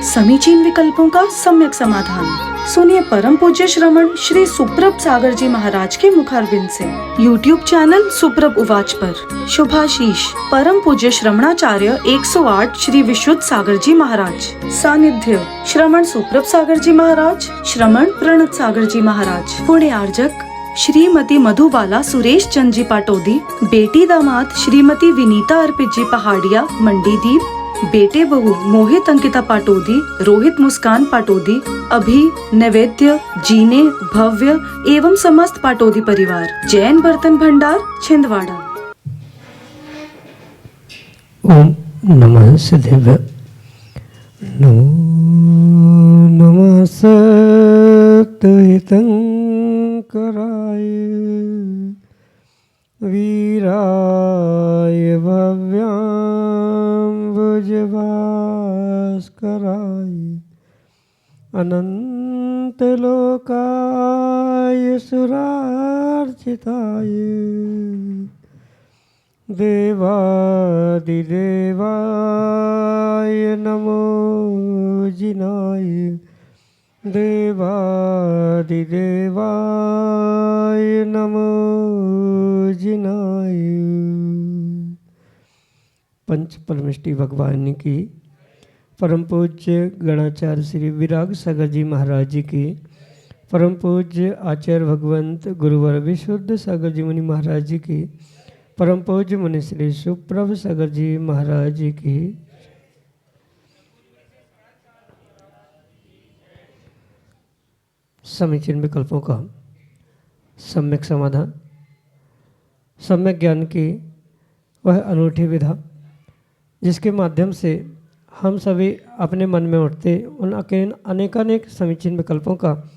समीचीन विकल्पों का सम्यक समाधान। सुनिए परम पूज्य श्रमण श्री सुप्रभ सागर जी महाराज के मुखारबिंद से YouTube चैनल सुप्रभ उवाच पर शुभाशीष परम पूज्य श्रमणाचार्य 108 श्री विशुद्ध सागर जी महाराज। सानिध्य श्रमण सुप्रभ सागर जी महाराज, श्रमण प्रणत सागर जी महाराज। पुण्य आर्जक श्रीमती मधुबाला सुरेश चंद जी पाटोदी, बेटी दामाद श्रीमती विनीता अर्पित जी पहाड़िया मंडीदीप, बेटे बहू मोहित अंकिता पाटोदी, रोहित मुस्कान पाटोदी, अभी नैवेद्य जीने भव्य एवं समस्त पाटोदी परिवार। जैन बर्तन भंडार छिंदवाड़ा। ओम नमः सिद्धेभ्य। नमो नमः सत्तहितंकराय वीराय भव्याम्बुजभास्कराय अनंतलोकाय सुरार्चिताय देवादिदेवाय नमो जिनाय देवादिदेवाय नमो जिनाय। पंच परमेष्टि भगवान की परम पूज्य गणाचार्य श्री विराग सागर जी महाराज जी की, परम पूज्य आचार्य भगवंत गुरुवर विशुद्ध सागर जी मुनि महाराज जी की, परम पूज्य मुनि श्री सुप्रभ सागर जी महाराज जी की। समीचीन विकल्पों का सम्यक समाधान। सम्यक ज्ञान की वह अनूठी विधा जिसके माध्यम से हम सभी अपने मन में उठते उन अनेकानेक समीचीन विकल्पों का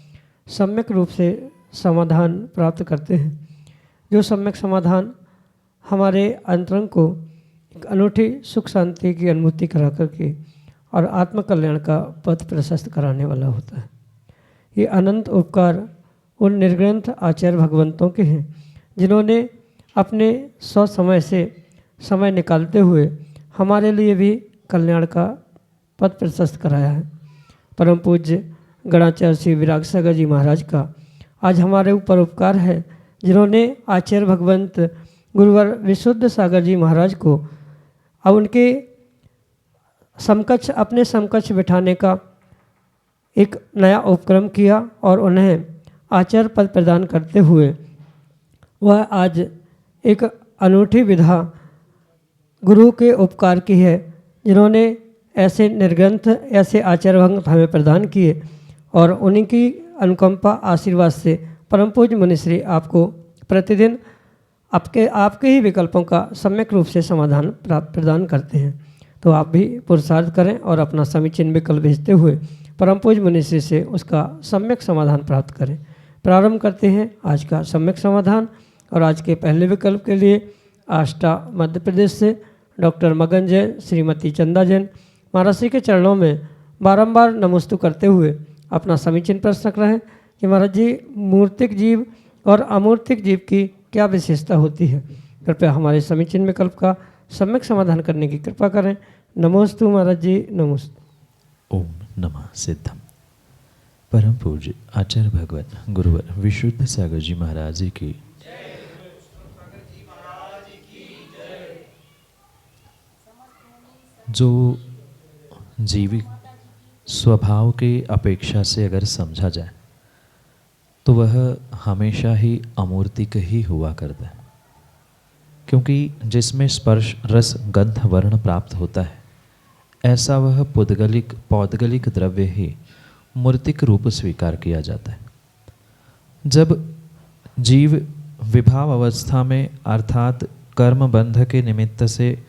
सम्यक रूप से समाधान प्राप्त करते हैं। जो सम्यक समाधान हमारे अंतरंग को एक अनूठी सुख शांति की अनुभूति करा करके और आत्मकल्याण का पथ प्रशस्त कराने वाला होता है। ये अनंत उपकार उन निर्ग्रंथ आचार्य भगवंतों के हैं जिन्होंने अपने सौ समय से समय निकालते हुए हमारे लिए भी कल्याण का पथ प्रशस्त कराया है। परम पूज्य गणाचार्य श्री विराग सागर जी महाराज का आज हमारे ऊपर उपकार है, जिन्होंने आचार्य भगवंत गुरुवर विशुद्ध सागर जी महाराज को अब उनके समकक्ष अपने समकक्ष बिठाने का एक नया उपक्रम किया और उन्हें आचार्य पद प्रदान करते हुए वह आज एक अनूठी विधा गुरु के उपकार की है, जिन्होंने ऐसे निर्ग्रंथ ऐसे आचार्य भगवंत हमें प्रदान किए और उन्हीं की अनुकंपा आशीर्वाद से परम पूज्य मुनिश्री आपको प्रतिदिन आपके ही विकल्पों का सम्यक रूप से समाधान प्रदान करते हैं। तो आप भी पुरुषार्थ करें और अपना समीचीन विकल्प भेजते हुए परम पूज्य मुनिश्री से उसका सम्यक समाधान प्राप्त करें। प्रारंभ करते हैं आज का सम्यक समाधान। और आज के पहले विकल्प के लिए आष्टा मध्य प्रदेश से डॉक्टर मगन जैन, श्रीमती चंदा जैन महाराज श्री के चरणों में बारंबार नमस्तु करते हुए अपना समीचीन प्रश्न रख रहे हैं कि महाराज जी मूर्तिक जीव और अमूर्तिक जीव की क्या विशेषता होती है। कृपया हमारे समीचीन विकल्प का सम्यक समाधान करने की कृपा करें। नमोस्तु महाराज जी, नमोस्तु। ओम नमः सिद्धम। परम पूज्य आचार्य भगवत गुरुवर विशुद्ध सागर जी महाराज जी की जो जीविक स्वभाव के अपेक्षा से अगर समझा जाए तो वह हमेशा ही अमूर्तिक ही हुआ करता है, क्योंकि जिसमें स्पर्श रस गंध वर्ण प्राप्त होता है ऐसा वह पौद्गलिक द्रव्य ही मूर्तिक रूप स्वीकार किया जाता है। जब जीव विभाव अवस्था में अर्थात कर्म बंध के निमित्त से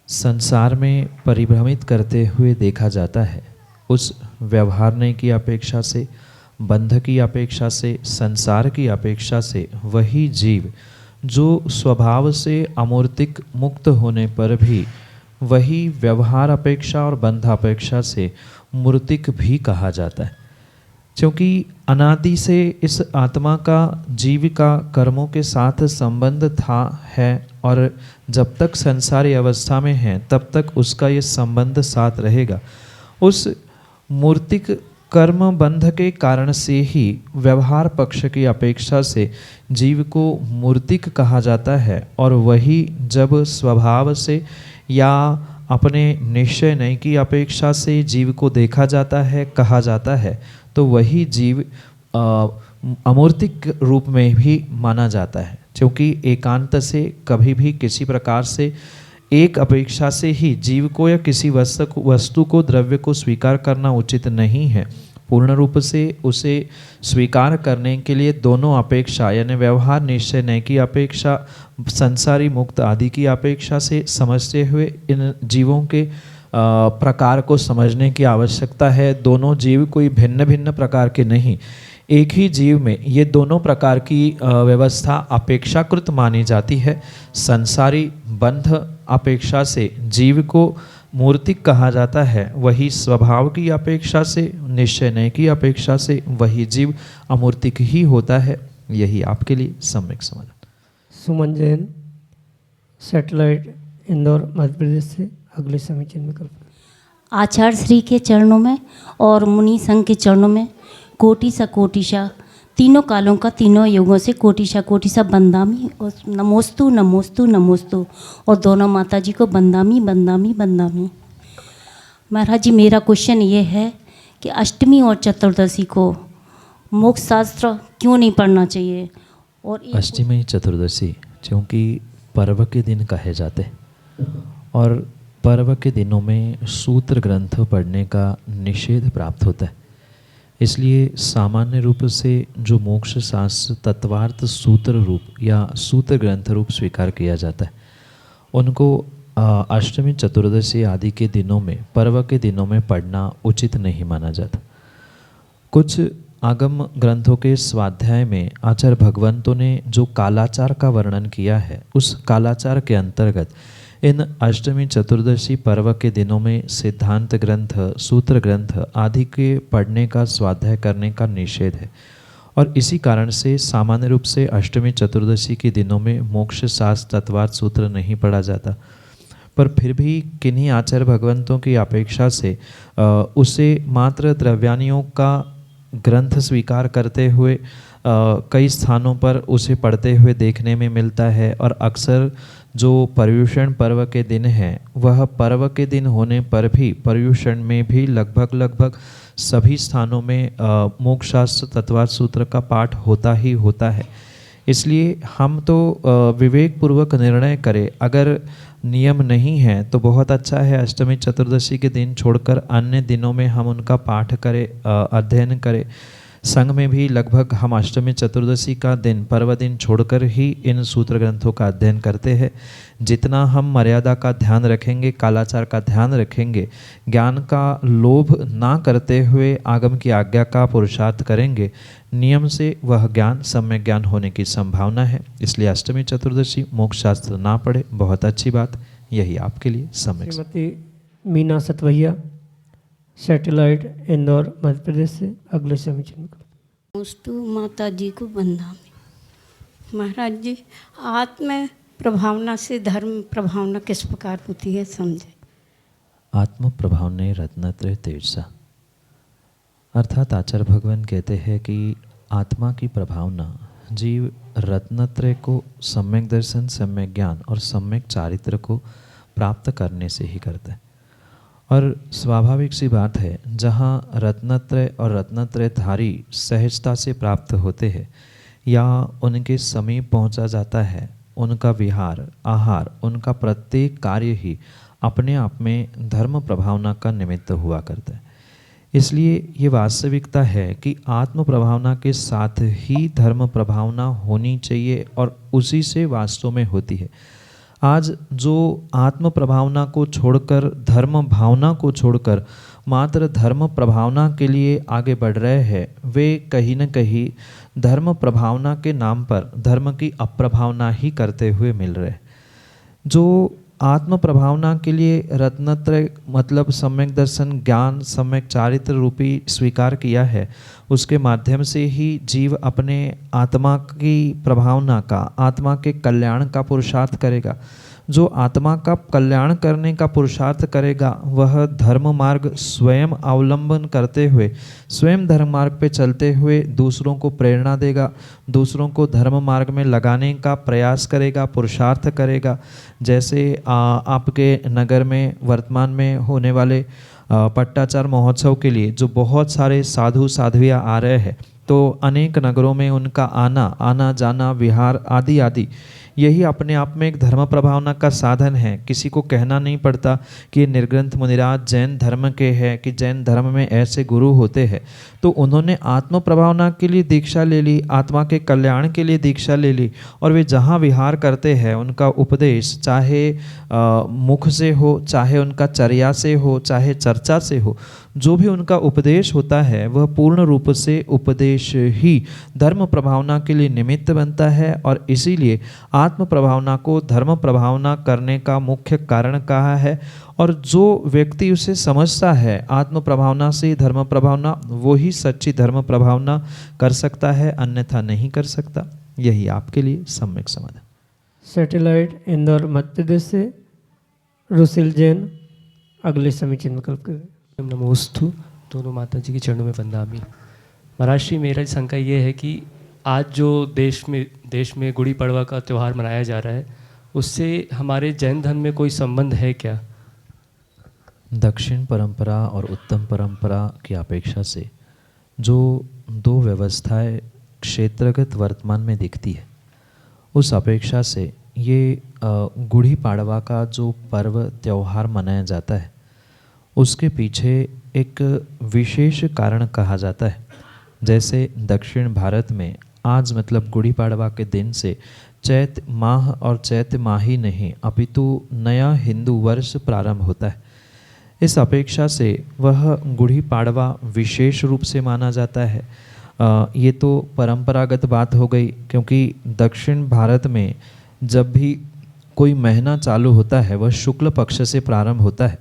संसार में परिभ्रमित करते हुए देखा जाता है, उस व्यवहारने की अपेक्षा से, बंध की अपेक्षा से, संसार की अपेक्षा से वही जीव जो स्वभाव से अमूर्तिक मुक्त होने पर भी वही व्यवहार अपेक्षा और बंध अपेक्षा से मूर्तिक भी कहा जाता है, क्योंकि अनादि से इस आत्मा का जीव का कर्मों के साथ संबंध था है और जब तक संसारी अवस्था में है तब तक उसका ये संबंध साथ रहेगा। उस मूर्तिक कर्म बंध के कारण से ही व्यवहार पक्ष की अपेक्षा से जीव को मूर्तिक कहा जाता है, और वही जब स्वभाव से या अपने निश्चय नहीं की अपेक्षा से जीव को देखा जाता है, कहा जाता है, तो वही जीव अमूर्तिक रूप में भी माना जाता है। क्योंकि एकांत से कभी भी किसी प्रकार से एक अपेक्षा से ही जीव को या किसी वस्तु को, द्रव्य को स्वीकार करना उचित नहीं है। पूर्ण रूप से उसे स्वीकार करने के लिए दोनों अपेक्षा यानी व्यवहार निश्चय नहीं की अपेक्षा, संसारी मुक्त आदि की अपेक्षा से समझते हुए इन जीवों के प्रकार को समझने की आवश्यकता है। दोनों जीव कोई भिन्न भिन्न प्रकार के नहीं, एक ही जीव में ये दोनों प्रकार की व्यवस्था अपेक्षाकृत मानी जाती है। संसारी बंध अपेक्षा से जीव को मूर्तिक कहा जाता है, वही स्वभाव की अपेक्षा से, निश्चय नहीं की अपेक्षा से वही जीव अमूर्तिक ही होता है। यही आपके लिए सम्यक समाधान। सुमन जैन, सैटेलाइट, इंदौर, मध्य प्रदेश से अगले समय चिन्ह में आचार्य श्री के चरणों में और मुनि संघ के चरणों में कोटिशा तीनों कालों का, तीनों युगों से कोटिशा बंदामी और नमोस्तु नमोस्तु नमोस्तु, और दोनों माता जी को बंदामी बंदामी बंदामी। महाराज जी, मेरा क्वेश्चन ये है कि अष्टमी और चतुर्दशी को मोक्ष शास्त्र क्यों नहीं पढ़ना चाहिए? और अष्टमी चतुर्दशी क्योंकि पर्व के दिन कहे जाते, और पर्व के दिनों में सूत्र ग्रंथ पढ़ने का निषेध प्राप्त होता है। इसलिए सामान्य रूप से जो मोक्ष शास्त्र तत्वार्थ सूत्र रूप या सूत्र ग्रंथ रूप स्वीकार किया जाता है, उनको अष्टमी चतुर्दशी आदि के दिनों में, पर्व के दिनों में पढ़ना उचित नहीं माना जाता। कुछ आगम ग्रंथों के स्वाध्याय में आचार्य भगवंतों ने जो कालाचार का वर्णन किया है, उस कालाचार के अंतर्गत इन अष्टमी चतुर्दशी पर्व के दिनों में सिद्धांत ग्रंथ, सूत्र ग्रंथ आदि के पढ़ने का, स्वाध्याय करने का निषेध है। और इसी कारण से सामान्य रूप से अष्टमी चतुर्दशी के दिनों में मोक्ष शास्त्र तत्वार्थ सूत्र नहीं पढ़ा जाता। पर फिर भी किन्हीं आचार्य भगवंतों की अपेक्षा से उसे मात्र द्रव्यानियों का ग्रंथ स्वीकार करते हुए कई स्थानों पर उसे पढ़ते हुए देखने में मिलता है। और अक्सर जो पर्युषण पर्व के दिन हैं, वह पर्व के दिन होने पर भी पर्युषण में भी लगभग सभी स्थानों में मोक्ष शास्त्र तत्वार्थ सूत्र का पाठ होता ही होता है। इसलिए हम तो विवेक पूर्वक निर्णय करें, अगर नियम नहीं है तो बहुत अच्छा है अष्टमी चतुर्दशी के दिन छोड़कर अन्य दिनों में हम उनका पाठ करें, अध्ययन करें। संघ में भी लगभग हम अष्टमी चतुर्दशी का दिन, पर्व दिन छोड़कर ही इन सूत्र ग्रंथों का अध्ययन करते हैं। जितना हम मर्यादा का ध्यान रखेंगे, कालाचार का ध्यान रखेंगे, ज्ञान का लोभ ना करते हुए आगम की आज्ञा का पुरुषार्थ करेंगे, नियम से वह ज्ञान सम्यक ज्ञान होने की संभावना है। इसलिए अष्टमी चतुर्दशी मोक्ष शास्त्र ना पढ़े, बहुत अच्छी बात। यही आपके लिए सम्यक। श्रीमती मीना सतवैया, सैटेलाइट, इंदौर, मध्य प्रदेश से अगले समय चिन्ह। नमोस्तु माता जी को बंदामी। महाराज जी, आत्म प्रभावना से धर्म प्रभावना किस प्रकार होती है, समझे? आत्म प्रभावने रत्नत्रय तेजसा, अर्थात आचार्य भगवान कहते हैं कि आत्मा की प्रभावना जीव रत्नत्रय को सम्यक दर्शन, सम्यक ज्ञान और सम्यक चारित्र को प्राप्त करने से ही करता है। और स्वाभाविक सी बात है, जहाँ रत्नत्रय और रत्नत्रयधारी सहजता से प्राप्त होते हैं या उनके समीप पहुँचा जाता है, उनका विहार, आहार, उनका प्रत्येक कार्य ही अपने आप में धर्म प्रभावना का निमित्त हुआ करता है। इसलिए ये वास्तविकता है कि आत्म प्रभावना के साथ ही धर्म प्रभावना होनी चाहिए और उसी से वास्तव में होती है। आज जो आत्म प्रभावना को छोड़कर, धर्म भावना को छोड़कर मात्र धर्म प्रभावना के लिए आगे बढ़ रहे हैं, वे कहीं न कहीं धर्म प्रभावना के नाम पर धर्म की अप्रभावना ही करते हुए मिल रहे हैं। जो आत्म प्रभावना के लिए रत्नत्रय मतलब सम्यक दर्शन, ज्ञान, सम्यक चारित्र रूपी स्वीकार किया है, उसके माध्यम से ही जीव अपने आत्मा की प्रभावना का, आत्मा के कल्याण का पुरुषार्थ करेगा। जो आत्मा का कल्याण करने का पुरुषार्थ करेगा वह धर्म मार्ग स्वयं अवलंबन करते हुए, स्वयं धर्म मार्ग पे चलते हुए दूसरों को प्रेरणा देगा, दूसरों को धर्म मार्ग में लगाने का प्रयास करेगा, पुरुषार्थ करेगा। जैसे आपके नगर में वर्तमान में होने वाले पट्टाचार महोत्सव के लिए जो बहुत सारे साधु साध्वियाँ आ रहे हैं, तो अनेक नगरों में उनका आना जाना, विहार आदि आदि यही अपने आप में एक धर्म प्रभावना का साधन है। किसी को कहना नहीं पड़ता कि निर्ग्रंथ मुनिराज जैन धर्म के हैं, कि जैन धर्म में ऐसे गुरु होते हैं। तो उन्होंने आत्म प्रभावना के लिए दीक्षा ले ली, आत्मा के कल्याण के लिए दीक्षा ले ली, और वे जहाँ विहार करते हैं उनका उपदेश चाहे मुख से हो, चाहे उनका चर्या से हो, चाहे चर्चा से हो, जो भी उनका उपदेश होता है वह पूर्ण रूप से उपदेश ही धर्म प्रभावना के लिए निमित्त बनता है। और इसीलिए आत्म प्रभावना को धर्म प्रभावना करने का मुख्य कारण कहा है। और जो व्यक्ति उसे समझता है आत्म प्रभावना से धर्म प्रभावना, वो ही सच्ची धर्म प्रभावना कर सकता है, अन्यथा नहीं कर सकता। यही आपके लिए सम्यक समाधान। सैटेलाइट इंदौर मध्य प्रदेश से रुसिल जैन अगले समीचीन विकल्प के। नमोस्तु। दोनों माता जी के चरणों में वंदामि। महाराज श्री, मेरा शंका ये है कि आज जो देश में गुड़ी पड़वा का त्यौहार मनाया जा रहा है, उससे हमारे जैन धर्म में कोई संबंध है क्या? दक्षिण परंपरा और उत्तम परंपरा की अपेक्षा से जो दो व्यवस्थाएं क्षेत्रगत वर्तमान में दिखती है, उस अपेक्षा से ये गुड़ी पाड़वा का जो पर्व त्यौहार मनाया जाता है, उसके पीछे एक विशेष कारण कहा जाता है। जैसे दक्षिण भारत में आज मतलब गुड़ी पाड़वा के दिन से चैत माह और चैत माह ही नहीं अपितु नया हिंदू वर्ष प्रारंभ होता है। इस अपेक्षा से वह गुड़ी पाड़वा विशेष रूप से माना जाता है। ये तो परंपरागत बात हो गई, क्योंकि दक्षिण भारत में जब भी कोई महीना चालू होता है वह शुक्ल पक्ष से प्रारंभ होता है,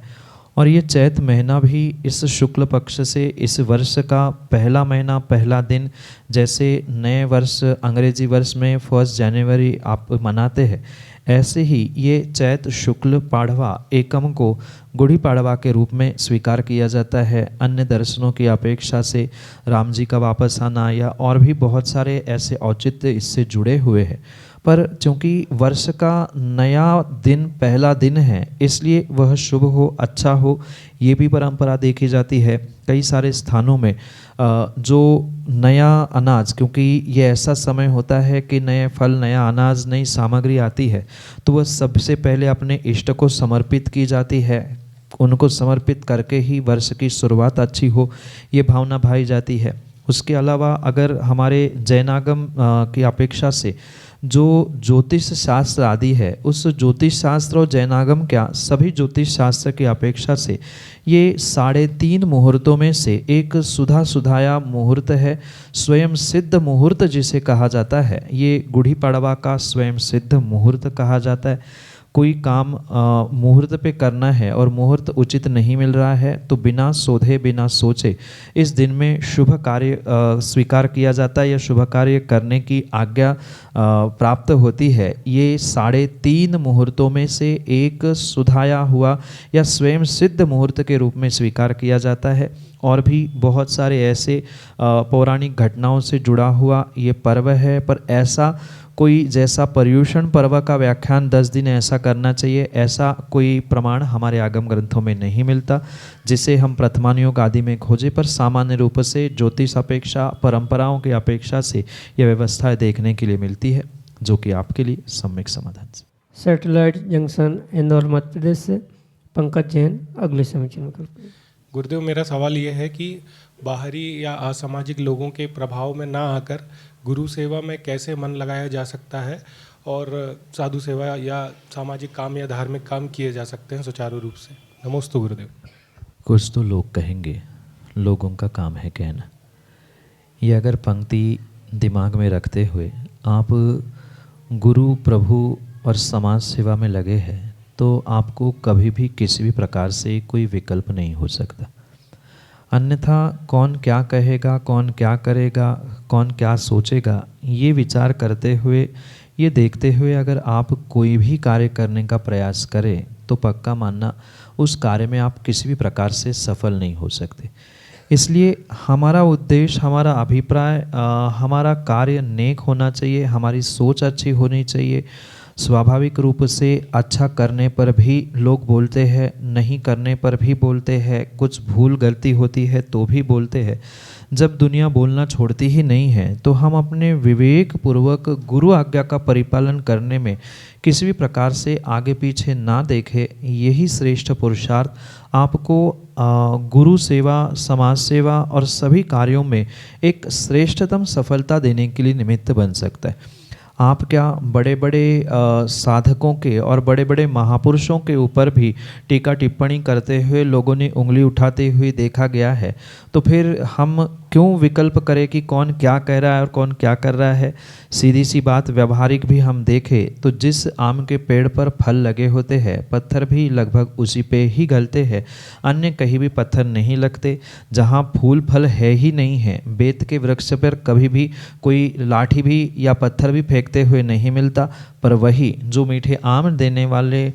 और ये चैत महीना भी इस शुक्ल पक्ष से इस वर्ष का पहला महीना, पहला दिन, जैसे नए वर्ष अंग्रेजी वर्ष में 1 जनवरी आप मनाते हैं, ऐसे ही ये चैत शुक्ल पाड़वा एकम को गुड़ी पाड़वा के रूप में स्वीकार किया जाता है। अन्य दर्शनों की अपेक्षा से राम जी का वापस आना या और भी बहुत सारे ऐसे औचित्य इससे जुड़े हुए हैं, पर चूँकि वर्ष का नया दिन पहला दिन है इसलिए वह शुभ हो, अच्छा हो, ये भी परंपरा देखी जाती है। कई सारे स्थानों में जो नया अनाज, क्योंकि ये ऐसा समय होता है कि नए फल, नया अनाज, नई सामग्री आती है, तो वह सबसे पहले अपने इष्ट को समर्पित की जाती है। उनको समर्पित करके ही वर्ष की शुरुआत अच्छी हो, ये भावना भाई जाती है। उसके अलावा अगर हमारे जैनागम की अपेक्षा से जो ज्योतिष शास्त्र आदि है, उस ज्योतिष शास्त्र और जैनागम क्या सभी ज्योतिष शास्त्र की अपेक्षा से ये 3.5 मुहूर्तों में से एक सुधा सुधाया मुहूर्त है, स्वयं सिद्ध मुहूर्त जिसे कहा जाता है। ये गुड़ी पड़वा का स्वयं सिद्ध मुहूर्त कहा जाता है। कोई काम मुहूर्त पे करना है और मुहूर्त उचित नहीं मिल रहा है तो बिना सोधे बिना सोचे इस दिन में शुभ कार्य स्वीकार किया जाता है या शुभ कार्य करने की आज्ञा प्राप्त होती है। ये 3.5 मुहूर्तों में से एक सुधाया हुआ या स्वयं सिद्ध मुहूर्त के रूप में स्वीकार किया जाता है। और भी बहुत सारे ऐसे पौराणिक घटनाओं से जुड़ा हुआ ये पर्व है, पर ऐसा कोई जैसा पर्युषण पर्व का व्याख्यान 10 दिन ऐसा करना चाहिए, ऐसा कोई प्रमाण हमारे आगम ग्रंथों में नहीं मिलता जिसे हम प्रथमानुयोग आदि में खोजे। पर सामान्य रूप से ज्योतिष अपेक्षा, परंपराओं की अपेक्षा से यह व्यवस्था देखने के लिए मिलती है, जो कि आपके लिए सम्यक समाधान। सैटेलाइट जंक्शन इंदौर मध्य प्रदेश से पंकज जैन अगले समीचीन विकल्प। गुरुदेव, मेरा सवाल ये है कि बाहरी या असामाजिक लोगों के प्रभाव में ना आकर गुरु सेवा में कैसे मन लगाया जा सकता है और साधु सेवा या सामाजिक काम या धार्मिक काम किए जा सकते हैं सुचारू रूप से। नमोस्तु गुरुदेव। कुछ तो लोग कहेंगे, लोगों का काम है कहना। ये अगर पंक्ति दिमाग में रखते हुए आप गुरु, प्रभु और समाज सेवा में लगे हैं तो आपको कभी भी किसी भी प्रकार से कोई विकल्प नहीं हो सकता। अन्यथा कौन क्या कहेगा, कौन क्या करेगा, कौन क्या सोचेगा, ये विचार करते हुए ये देखते हुए अगर आप कोई भी कार्य करने का प्रयास करें तो पक्का मानना उस कार्य में आप किसी भी प्रकार से सफल नहीं हो सकते। इसलिए हमारा उद्देश्य, हमारा अभिप्राय, हमारा कार्य नेक होना चाहिए, हमारी सोच अच्छी होनी चाहिए। स्वाभाविक रूप से अच्छा करने पर भी लोग बोलते हैं, नहीं करने पर भी बोलते हैं, कुछ भूल गलती होती है तो भी बोलते हैं। जब दुनिया बोलना छोड़ती ही नहीं है तो हम अपने विवेक पूर्वक गुरु आज्ञा का परिपालन करने में किसी भी प्रकार से आगे पीछे ना देखें। यही श्रेष्ठ पुरुषार्थ आपको गुरु सेवा, समाज सेवा और सभी कार्यों में एक श्रेष्ठतम सफलता देने के लिए निमित्त बन सकता है। आप क्या बड़े बड़े साधकों के और बड़े बड़े महापुरुषों के ऊपर भी टीका टिप्पणी करते हुए लोगों ने उंगली उठाते हुए देखा गया है, तो फिर हम क्यों विकल्प करें कि कौन क्या कह रहा है और कौन क्या कर रहा है। सीधी सी बात, व्यवहारिक भी हम देखें तो जिस आम के पेड़ पर फल लगे होते हैं, पत्थर भी लगभग उसी पे ही गलते हैं, अन्य कहीं भी पत्थर नहीं लगते। जहाँ फूल फल है ही नहीं है, बेत के वृक्ष पर कभी भी कोई लाठी भी या पत्थर भी फेंकते हुए नहीं मिलता, पर वही जो मीठे आम देने वाले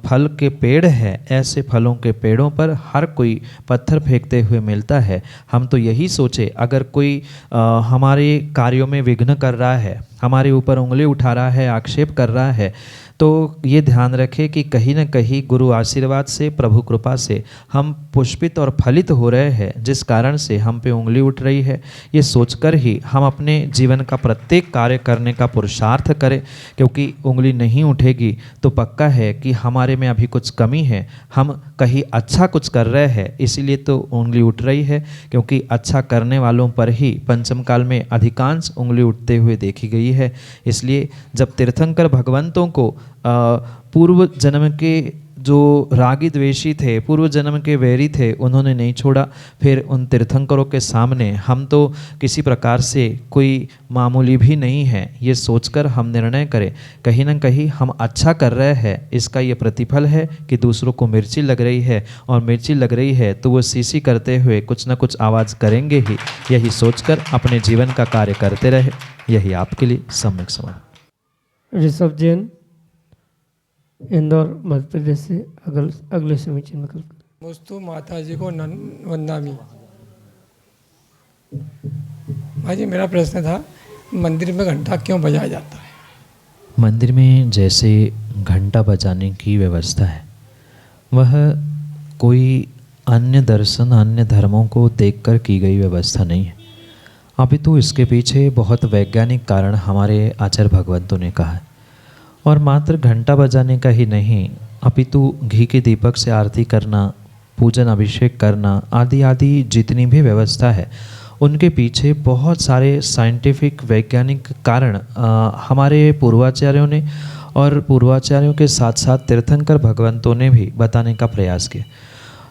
फल के पेड़ है, ऐसे फलों के पेड़ों पर हर कोई पत्थर फेंकते हुए मिलता है। हम तो यही सोचे, अगर कोई हमारे कार्यों में विघ्न कर रहा है, हमारे ऊपर उंगली उठा रहा है, आक्षेप कर रहा है, तो ये ध्यान रखें कि कहीं न कहीं गुरु आशीर्वाद से, प्रभु कृपा से हम पुष्पित और फलित हो रहे हैं, जिस कारण से हम पे उंगली उठ रही है। ये सोचकर ही हम अपने जीवन का प्रत्येक कार्य करने का पुरुषार्थ करें, क्योंकि उंगली नहीं उठेगी तो पक्का है कि हमारे में अभी कुछ कमी है, हम कहीं अच्छा कुछ कर रहे हैं, इसीलिए तो उंगली उठ रही है। क्योंकि अच्छा करने वालों पर ही पंचम काल में अधिकांश उंगली उठते हुए देखी गई है। इसलिए जब तीर्थंकर भगवंतों को पूर्व जन्म के जो रागी द्वेषी थे, पूर्व जन्म के वैरी थे, उन्होंने नहीं छोड़ा, फिर उन तीर्थंकरों के सामने हम तो किसी प्रकार से कोई मामूली भी नहीं है, ये सोचकर हम निर्णय करें कहीं ना कहीं हम अच्छा कर रहे हैं। इसका ये प्रतिफल है कि दूसरों को मिर्ची लग रही है, और मिर्ची लग रही है तो वो सीसी करते हुए कुछ ना कुछ आवाज़ करेंगे ही। यही सोचकर अपने जीवन का कार्य करते रहे, यही आपके लिए सम्यक समाधान। ऋषभ जैन, इंदौर, मध्य प्रदेश से अगले समीचीन में कल्पना। मुस्तु माता जी को वंदामी। भाई जी, मेरा प्रश्न था, मंदिर में घंटा क्यों बजाया जाता है? मंदिर में जैसे घंटा बजाने की व्यवस्था है, वह कोई अन्य दर्शन, अन्य धर्मों को देखकर की गई व्यवस्था नहीं है। अपितु इसके पीछे बहुत वैज्ञानिक कारण हमारे आचार्य भगवंतों ने कहा है। और मात्र घंटा बजाने का ही नहीं, अपितु घी के दीपक से आरती करना, पूजन अभिषेक करना आदि आदि जितनी भी व्यवस्था है, उनके पीछे बहुत सारे साइंटिफिक वैज्ञानिक कारण हमारे पूर्वाचार्यों ने और पूर्वाचार्यों के साथ साथ तीर्थंकर भगवंतों ने भी बताने का प्रयास किया।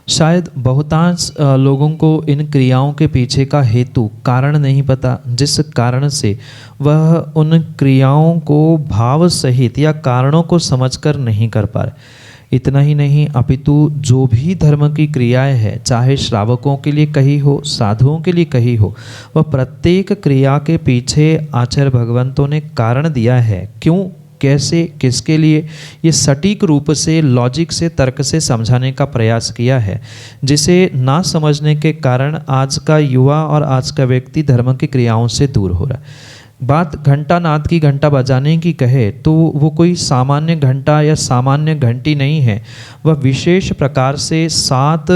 शायद बहुतांश लोगों को इन क्रियाओं के पीछे का हेतु, कारण नहीं पता, जिस कारण से वह उन क्रियाओं को भाव सहित या कारणों को समझकर नहीं कर पा रहे। इतना ही नहीं, अपितु जो भी धर्म की क्रियाएं हैं, चाहे श्रावकों के लिए कही हो, साधुओं के लिए कही हो, वह प्रत्येक क्रिया के पीछे आचार्य भगवंतों ने कारण दिया है। क्यों, कैसे, किसके लिए, ये सटीक रूप से, लॉजिक से, तर्क से समझाने का प्रयास किया है, जिसे ना समझने के कारण आज का युवा और आज का व्यक्ति धर्म की क्रियाओं से दूर हो रहा है। बात घंटा नाद की, घंटा बजाने की कहे तो वो कोई सामान्य घंटा या सामान्य घंटी नहीं है। वह विशेष प्रकार से 7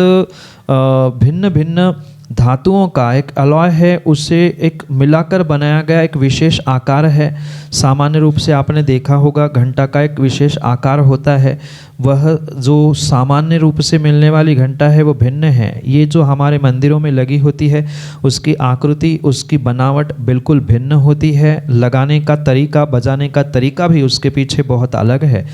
भिन्न भिन्न धातुओं का एक अलॉय है, उससे एक मिलाकर बनाया गया एक विशेष आकार है। सामान्य रूप से आपने देखा होगा घंटा का एक विशेष आकार होता है, वह जो सामान्य रूप से मिलने वाली घंटा है वो भिन्न है। ये जो हमारे मंदिरों में लगी होती है, उसकी आकृति, उसकी बनावट बिल्कुल भिन्न होती है। लगाने का तरीका, बजाने का तरीका भी उसके पीछे बहुत अलग है।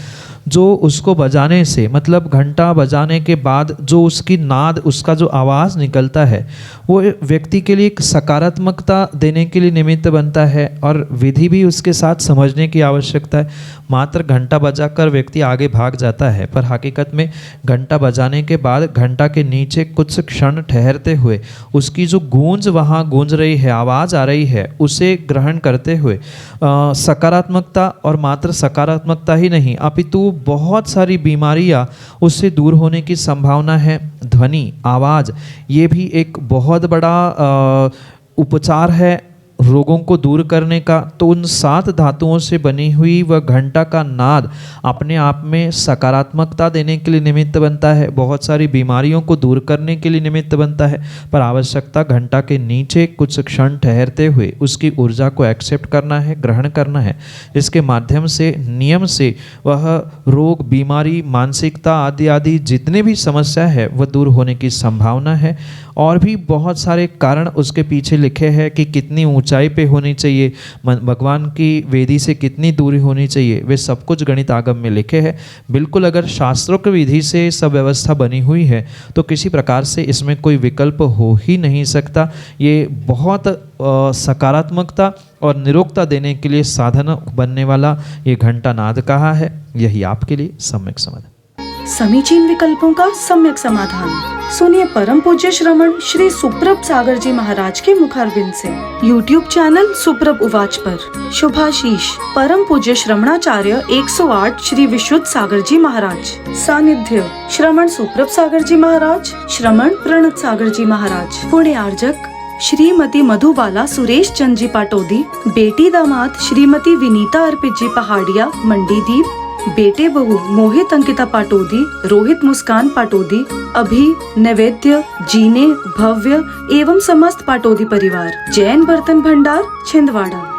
जो उसको बजाने से, मतलब घंटा बजाने के बाद जो उसकी नाद, उसका जो आवाज़ निकलता है, वो व्यक्ति के लिए एक सकारात्मकता देने के लिए निमित्त बनता है, और विधि भी उसके साथ समझने की आवश्यकता है। मात्र घंटा बजाकर व्यक्ति आगे भाग जाता है, पर हकीकत में घंटा बजाने के बाद घंटा के नीचे कुछ क्षण ठहरते हुए उसकी जो गूंज वहाँ गूंज रही है, आवाज़ आ रही है, उसे ग्रहण करते हुए सकारात्मकता, और मात्र सकारात्मकता ही नहीं अपितु बहुत सारी बीमारियाँ उससे दूर होने की संभावना है। ध्वनि, आवाज़, ये भी एक बहुत बड़ा उपचार है रोगों को दूर करने का। तो उन 7 धातुओं से बनी हुई वह घंटा का नाद अपने आप में सकारात्मकता देने के लिए निमित्त बनता है, बहुत सारी बीमारियों को दूर करने के लिए निमित्त बनता है, पर आवश्यकता घंटा के नीचे कुछ क्षण ठहरते हुए उसकी ऊर्जा को एक्सेप्ट करना है, ग्रहण करना है। इसके माध्यम से, नियम से वह रोग, बीमारी, मानसिकता आदि आदि जितने भी समस्या है वह दूर होने की संभावना है। और भी बहुत सारे कारण उसके पीछे लिखे हैं कि कितनी ऊंचाई पे होनी चाहिए, भगवान की वेदी से कितनी दूरी होनी चाहिए, वे सब कुछ गणित आगम में लिखे हैं। बिल्कुल अगर शास्त्रों की विधि से सब व्यवस्था बनी हुई है तो किसी प्रकार से इसमें कोई विकल्प हो ही नहीं सकता। ये बहुत सकारात्मकता और निरोगता देने के लिए साधन बनने वाला ये घंटा नाद कहा है। यही आपके लिए सम्यक समाधान। समीचीन विकल्पों का सम्यक समाधान सुनिए परम पूज्य श्रमण श्री सुप्रभ सागर जी महाराज के मुखारबिंद से। YouTube चैनल सुप्रभ उवाच पर शुभाशीष परम पूज्य श्रमणाचार्य 108 श्री विशुद्ध सागर जी महाराज। सानिध्य श्रमण सुप्रभ सागर जी महाराज, श्रमण प्रणत सागर जी महाराज। पुण्य आर्जक श्रीमती मधुबाला सुरेश चंद जी पाटोदी, बेटी दामाद श्रीमती विनीता अर्पित जी पहाड़िया मंडीदीप, बेटे बहू मोहित अंकिता पाटोदी, रोहित मुस्कान पाटोदी, अभी, नैवेद्य, जीने, भव्य एवं समस्त पाटोदी परिवार। जैन बर्तन भंडार छिंदवाड़ा।